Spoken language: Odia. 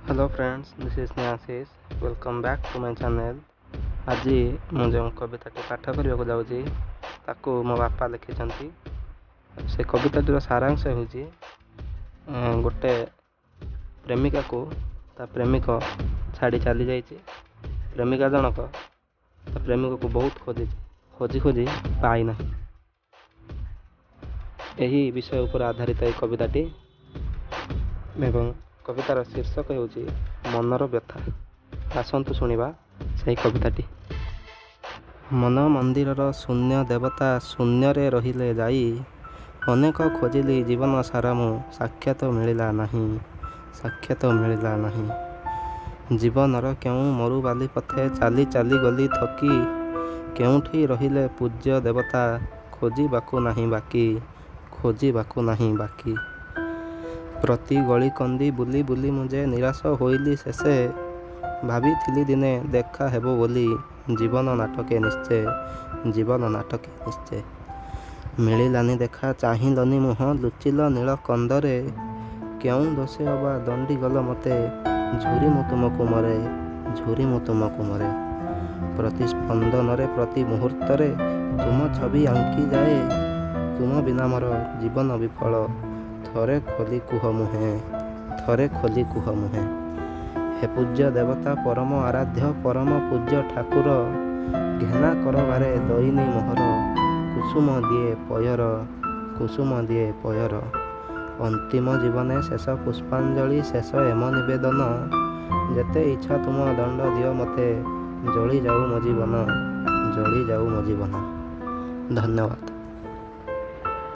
Hello friends, this is Nyasis. Welcome back to my channel. ଆଜି ମୁଁ ଯେଉଁ କବିତାଟି ପାଠ କରିବାକୁ ଯାଉଛି ତାକୁ ମୋ ବାପା ଲେଖିଛନ୍ତି। ସେ କବିତାଟିର ସାରାଂଶ ହେଉଛି ଗୋଟେ ପ୍ରେମିକାକୁ ତା ପ୍ରେମିକ ଛାଡ଼ି ଚାଲି ଯାଇଛି। ପ୍ରେମିକା ଜଣକ ତା ପ୍ରେମିକକୁ ବହୁତ ଖୋଜି ଖୋଜି ପାଇନାହିଁ। ଏହି ବିଷୟ ଉପରେ ଆଧାରିତ ଏହି କବିତାଟି ଏବଂ କବିତାର ଶୀର୍ଷକ ହେଉଛି ମନର ବ୍ୟଥା। ଆସନ୍ତୁ ଶୁଣିବା ସେହି କବିତାଟି। ମନ ମନ୍ଦିରର ଶୂନ୍ୟ ଦେବତା ଶୂନ୍ୟରେ ରହିଲେ ଯାଇ ଅନେକ ଖୋଜିଲି ଜୀବନ ସାରା ମୁଁ ସାକ୍ଷାତ ମିଳିଲା ନାହିଁ। ଜୀବନର କେଉଁ ମରୁବାଲି ପଥେ ଚାଲି ଚାଲି ଗଲି ଥକି, କେଉଁଠି ରହିଲେ ପୂଜ୍ୟ ଦେବତା ଖୋଜିବାକୁ ନାହିଁ ବାକି। ପ୍ରତି ଗଳି କନ୍ଦି ବୁଲି ବୁଲି ମୁଁ ଯେ ନିରାଶ ହୋଇଲି ଶେଷେ, ଭାବିଥିଲି ଦିନେ ଦେଖା ହେବ ବୋଲି ଜୀବନ ନାଟକେ ନିଶ୍ଚେ। ମିଳିଲାନି ଦେଖା, ଚାହିଁଲନି ମୁହଁ, ଲୁଚିଲ ନୀଳ କନ୍ଦରେ, କେଉଁ ଦୋଷେ ଅବା ଦଣ୍ଡିଗଲ ମୋତେ, ଝୁରି ମୁଁ ତୁମକୁ ମରେ। ପ୍ରତି ସ୍ପନ୍ଦନରେ ପ୍ରତି ମୁହୂର୍ତ୍ତରେ ତୁମ ଛବି ଆଙ୍କି ଯାଏ, ତୁମ ବିନା ମୋର ଜୀବନ ବିଫଳ, ଥରେ ଖୋଲି କୁହ ମୁହେଁ। ହେ ପୂଜ୍ୟ ଦେବତା ପରମ ଆରାଧ୍ୟ ପରମ ପୂଜ୍ୟ ଠାକୁର, ଘେନା କର ବାରେ ଦଇନି ମୋହର, କୁସୁମ ଦିଏ ପୟର। ଅନ୍ତିମ ଜୀବନେ ଶେଷ ପୁଷ୍ପାଞ୍ଜଳି, ଶେଷ ଏମ ନିବେଦନ, ଯେତେ ଇଚ୍ଛା ତୁମ ଦଣ୍ଡ ଦିଅ ମୋତେ, ଜଳି ଯାଉ ମୋ ଜୀବନ। ଧନ୍ୟବାଦ।